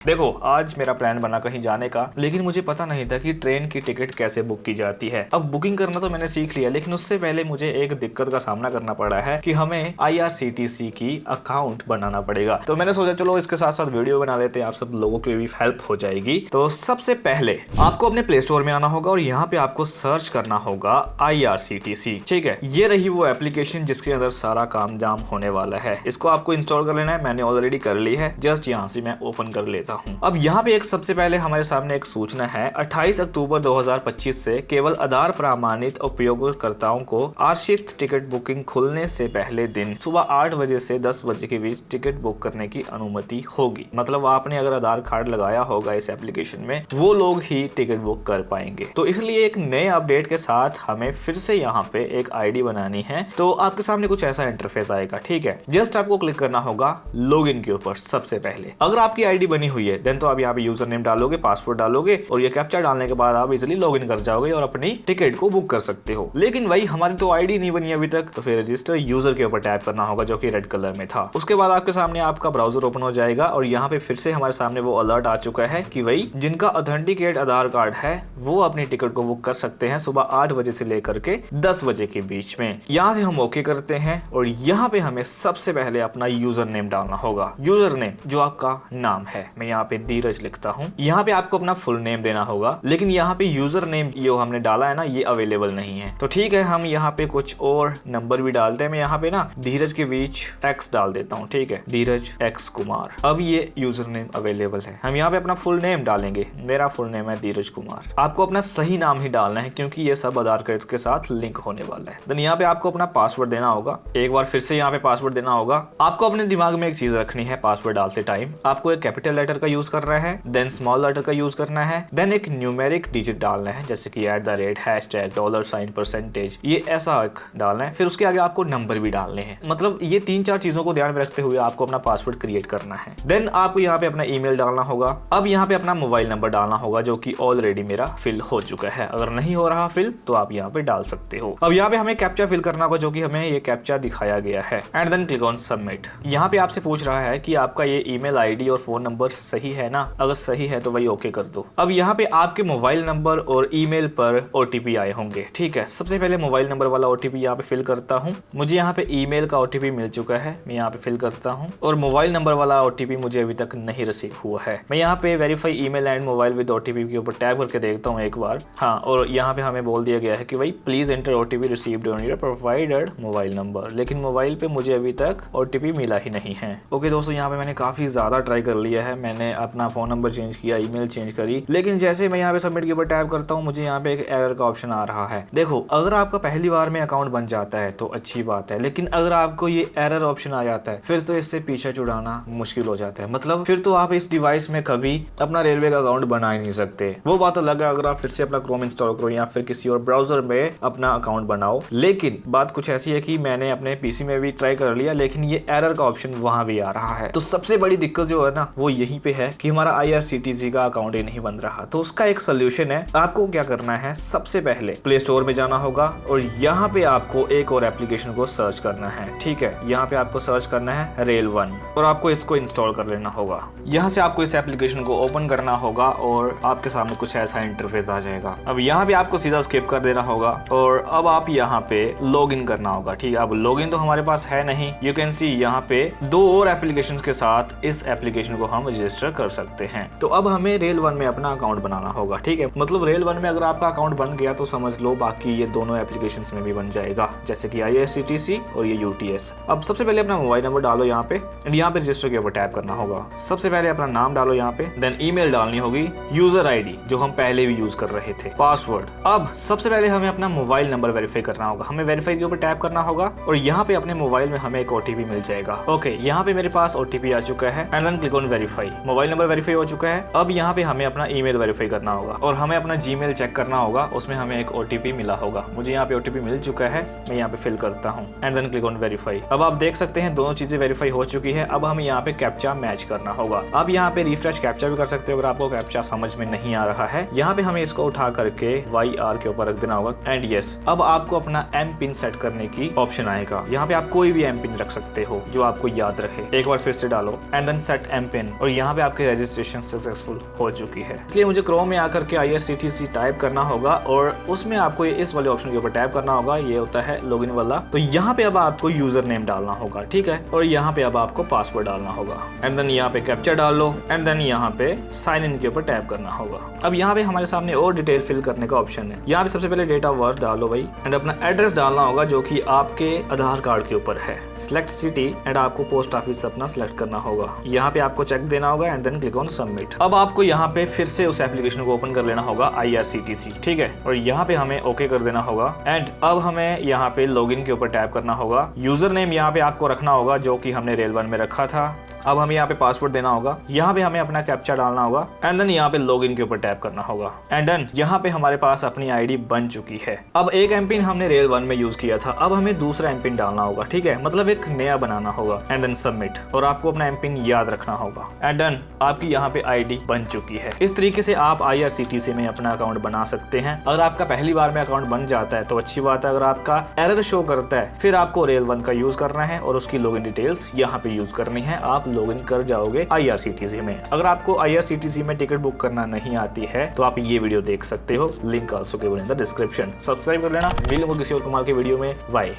देखो, आज मेरा प्लान बना कहीं जाने का, लेकिन मुझे पता नहीं था कि ट्रेन की टिकट कैसे बुक की जाती है। अब बुकिंग करना तो मैंने सीख लिया, लेकिन उससे पहले मुझे एक दिक्कत का सामना करना पड़ा है कि हमें IRCTC की अकाउंट बनाना पड़ेगा। तो मैंने सोचा चलो इसके साथ साथ वीडियो बना लेते हैं, आप सब लोगों की भी हेल्प हो जाएगी। तो सबसे पहले आपको अपने प्ले स्टोर में आना होगा और यहाँ पे आपको सर्च करना होगा IRCTC। ठीक है, ये रही वो एप्लीकेशन जिसके अंदर सारा काम जाम होने वाला है। इसको आपको इंस्टॉल कर लेना है, मैंने ऑलरेडी कर ली है। जस्ट यहाँ से मैं ओपन कर लेता हूँ। अब यहाँ पे एक सबसे पहले हमारे सामने एक सूचना है, 28 अक्टूबर 2025 से केवल आधार प्रमाणित उपयोगकर्ताओं को आरक्षित टिकट बुकिंग खुलने से पहले दिन सुबह 8 बजे से 10 बजे के बीच टिकट बुक करने की अनुमति होगी। मतलब आपने अगर आधार कार्ड लगाया होगा इस एप्लीकेशन में, वो लोग ही टिकट बुक कर पाएंगे। तो इसलिए एक नए अपडेट के साथ हमें फिर से यहाँ पे एक आईडी बनानी है। तो आपके सामने कुछ ऐसा इंटरफेस आएगा। ठीक है, जस्ट आपको क्लिक करना होगा लॉगिन के ऊपर। सबसे पहले अगर आपकी आईडी बनी हुई है देन तो आप यहाँ पे यूजर नेम डालोगे, पासवर्ड डालोगे और ये कैप्चा डालने के बाद आप इजिली लॉगिन कर जाओगे और अपनी टिकट को बुक कर सकते हो। लेकिन भाई हमारी तो आईडी नहीं बनी अभी तक, तो फिर रजिस्टर यूजर के ऊपर टैप करना होगा जो कि रेड कलर में था। उसके बाद आपके सामने आपका ब्राउजर ओपन हो जाएगा और यहाँ पे फिर से हमारे सामने वो अलर्ट आ चुका है कि भाई जिनका ऑथेंटिकेट आधार कार्ड है वो अपनी टिकट को बुक कर सकते हैं सुबह 8 बजे से लेकर के 10 बजे के बीच में। यहाँ से हम ओके करते हैं और यहाँ पे हमें सबसे पहले अपना यूजर नेम डालना होगा। यूजर नेम जो आपका नाम है, मैं यहाँ पे धीरज लिखता हूँ। यहाँ पे आपको अपना फुल नेम देना होगा, लेकिन यहाँ पे यूजर नेम जो हमने डाला है ना, ये अवेलेबल नहीं है। तो ठीक है, हम यहाँ पे कुछ और नंबर भी डालते हैं। मैं यहाँ पे ना धीरज के बीच X डाल देता हूँ। ठीक है, धीरज X कुमार। अब ये यूजर नेम अवेलेबल है। हम यहाँ पे अपना फुल नेम डालेंगे। मेरा फुल नेम है धीरज कुमार। आपको अपना सही नाम ही डालना है क्योंकि ये सब आधार कार्ड के साथ लिंक होने वाला है। देन यहाँ पे आपको अपना पासवर्ड देना होगा। एक बार फिर से यहाँ पे पासवर्ड देना होगा। आपको अपने दिमाग में एक चीज रखनी है पासवर्ड डालते टाइम, आपको एक कैपिटल लेटर का यूज करना है, देन स्मॉल लेटर का यूज करना है, देन एक न्यूमेरिक डिजिट डालना है जैसे कि @ हैशटैग $, ये ऐसा एक डालना है। फिर उसके आगे आपको नंबर भी डालने हैं। मतलब ये 3-4 चीजों को ध्यान में रखते हुए आपको अपना पासवर्ड क्रिएट करना है। देन आपको यहाँ पे अपना ईमेल डालना होगा। अब यहाँ पे अपना मोबाइल नंबर डालना होगा जो कि ऑलरेडी मेरा फिल हो चुका है। अगर नहीं हो रहा फिल तो आप यहाँ पे डाल सकते हो। अब यहाँ पे हमें कैप्चा फिल करना होगा जो कि हमें ये कैप्चा दिखाया गया है and then click on submit. यहाँ पे आपसे पूछ रहा है कि आपका ये ईमेल आईडी और फोन नंबर सही है ना। अगर सही है तो वही ओके कर दो। अब यहाँ पे आपके मोबाइल नंबर और ईमेल पर OTP आए होंगे। ठीक है, सबसे पहले मोबाइल नंबर वाला OTP यहाँ पे फिल करता हूँ। मुझे यहाँ पे ईमेल का OTP मिल चुका है, मैं यहाँ पे फिल करता हूँ। और मोबाइल नंबर वाला OTP मुझे अभी तक नहीं रिसीव हुआ है। मैं यहाँ पे verify email and mobile with OTP के ऊपर टैप करके देखता हूँ एक बार। हाँ, और यहाँ पे हमें बोल दिया गया है कि भाई please enter OTP received on your provided mobile number. लेकिन मोबाइल पे मुझे अभी तक OTP मिला ही नहीं है। ओके दोस्तों, यहाँ पे मैंने काफी ज्यादा ट्राई कर लिया है। मैंने अपना फोन नंबर चेंज किया, ईमेल चेंज करी, लेकिन जैसे मैं यहाँ पे सबमिट के ऊपर टैप करता हूँ मुझे यहाँ पे एक एरर का ऑप्शन आ रहा है। देखो, अगर आपका पहली बार में अकाउंट बन जाता है तो अच्छी बात है, लेकिन अगर आपको ये एरर ऑप्शन आ जाता है फिर तो इससे पीछा छुड़ाना मुश्किल हो जाता है। मतलब फिर तो आप इस डिवाइस में कभी अपना रेलवे का अकाउंट बना ही नहीं सकते। वो बात अलग है अगर आप फिर से अपना क्रोम इंस्टॉल करो या फिर किसी और ब्राउजर में अपना अकाउंट बनाओ। लेकिन बात कुछ ऐसी है कि मैंने अपने पीसी में भी ट्राई कर लिया, लेकिन ये एरर का ऑप्शन वहां भी आ रहा है। तो सबसे बड़ी दिक्कत जो है ना वो यहीं पे है कि हमारा IRCTC का अकाउंट ही नहीं बन रहा। तो उसका एक सोल्यूशन है। आपको क्या करना है, सबसे पहले प्ले स्टोर में जाना होगा और यहाँ पे आपको एक और एप्लीकेशन को सर्च करना है। ठीक है, यहाँ पे आपको सर्च करना है रेल1 और आपको इसको इंस्टॉल कर लेना होगा। यहाँ से आपको इस एप्लीकेशन को ओपन करना होगा और आपके सामने कुछ ऐसा इंटरफेस आ जाएगा। अब यहाँ पे आपको सीधा स्किप कर देना होगा और अब आप यहाँ पे लॉग इन करना होगा। ठीक है, अब लॉग इन तो हमारे पास है नहीं। यू कैन सी यहाँ पे 2 और एप्लीकेशन के साथ इस एप्लीकेशन को हम रजिस्टर कर सकते हैं। तो अब हमें रेल1 में अपना अकाउंट बनाना होगा। ठीक है, मतलब रेल1 में अगर आपका अकाउंट बन गया तो समझ लो बाकी ये दोनों एप्लीकेशंस में भी बन जाएगा, जैसे कि IRCTC और ये UTS। अब सबसे पहले अपना मोबाइल नंबर डालो यहाँ पे एंड यहाँ पे रजिस्टर के ऊपर टैप करना होगा। सबसे पहले अपना नाम डालो यहाँ पे, देन ईमेल डालनी होगी, यूजर आईडी जो हम पहले भी यूज कर रहे थे, पासवर्ड। अब सबसे पहले हमें अपना मोबाइल नंबर वेरीफाई करना होगा। हमें वेरीफाई के ऊपर टैप करना होगा और यहाँ पे अपने मोबाइल में हमें एक OTP मिल जाएगा। ओके, यहाँ पे मेरे पास OTP आ चुका है and then click on verify. Mobile number verify हो चुका है। अब यहाँ पे हमें अपना ईमेल वेरीफाई करना होगा और हमें अपना जीमेल चेक करना होगा, उसमें हमें एक OTP मिला होगा। मुझे यहाँ पे OTP मिल चुका है, मैं यहाँ पे फिल करता हूँ and then click on verify. अब आप देख सकते हैं दोनों चीजें वेरीफाई हो चुकी है। अब हमें यहाँ पे कैप्चा मैच करना होगा। अब यहाँ पे रिफ्रेश कैप्चा भी कर सकते हो अगर आपको कैप्चा समझ में नहीं आ रहा है। यहाँ पे हमें इसको उठा करके YR के ऊपर रख देना होगा एंड यस। अब आपको अपना M पिन सेट करने की ऑप्शन आएगा। यहाँ पे आप कोई भी M पिन रख सकते हो जो आपको याद रहे। एक बार फिर से डालो and then set M pin और यहाँ यहाँ पे आपकी रजिस्ट्रेशन सक्सेसफुल हो चुकी है। इसलिए मुझे क्रोम में आकर के IRCTC टाइप करना होगा और उसमें आपको इस वाले ऑप्शन के ऊपर टैप करना होगा। ये होता है लॉगिन वाला। तो यहाँ पे अब आपको यूजर नेम डालना होगा, ठीक है, और यहाँ पे अब आपको पासवर्ड डालना होगा एंड देन यहाँ पे कैप्चा डाल लो एंड देन यहाँ पे साइन इन के ऊपर टैप करना होगा। अब यहाँ पे हमारे सामने और डिटेल फिल करने का ऑप्शन है। यहाँ पे सबसे पहले डेट ऑफ बर्थ डालो भाई एंड अपना एड्रेस डालना होगा जो कि आपके आधार कार्ड के ऊपर है। सिलेक्ट सिटी एंड आपको पोस्ट ऑफिस अपना सिलेक्ट करना होगा। यहाँ पे आपको चेक देना होगा and then click on submit. अब आपको यहाँ पे फिर से उस एप्लीकेशन को ओपन कर लेना होगा IRCTC, ठीक है, और यहाँ पे हमें ओके कर देना होगा एंड अब हमें यहाँ पे लॉगिन के ऊपर टैप करना होगा। यूजर नेम यहाँ पे आपको रखना होगा जो कि हमने रेल 1 में रखा था। अब हमें यहाँ पे पासवर्ड देना होगा, यहाँ पे हमें अपना कैप्चा डालना होगा एंड देन यहाँ पे लॉगिन के ऊपर टैप करना होगा एंड देन यहाँ पे हमारे पास अपनी आईडी बन चुकी है। अब एक एमपिन हमने रेल 1 में यूज किया था, अब हमें दूसरा एमपिन डालना होगा, ठीक है, मतलब एक नया बनाना होगा एंड देन सबमिट। और आपको अपना एमपिन याद रखना होगा एंड देन आपकी यहाँ पे आईडी बन चुकी है। इस तरीके से आप IRCTC में अपना अकाउंट बना सकते हैं। अगर आपका पहली बार में अकाउंट बन जाता है तो अच्छी बात है। अगर आपका एरर शो करता है फिर आपको रेल 1 का यूज करना है और उसकी लॉगिन डिटेल्स यहाँ पे यूज करनी है। आप लॉगिन कर जाओगे IRCTC में। अगर आपको IRCTC में टिकट बुक करना नहीं आती है तो आप ये वीडियो देख सकते हो, link also given in the description. Subscribe कर लेना। मिलूंगा किसी और कमाल के वीडियो में। बाय।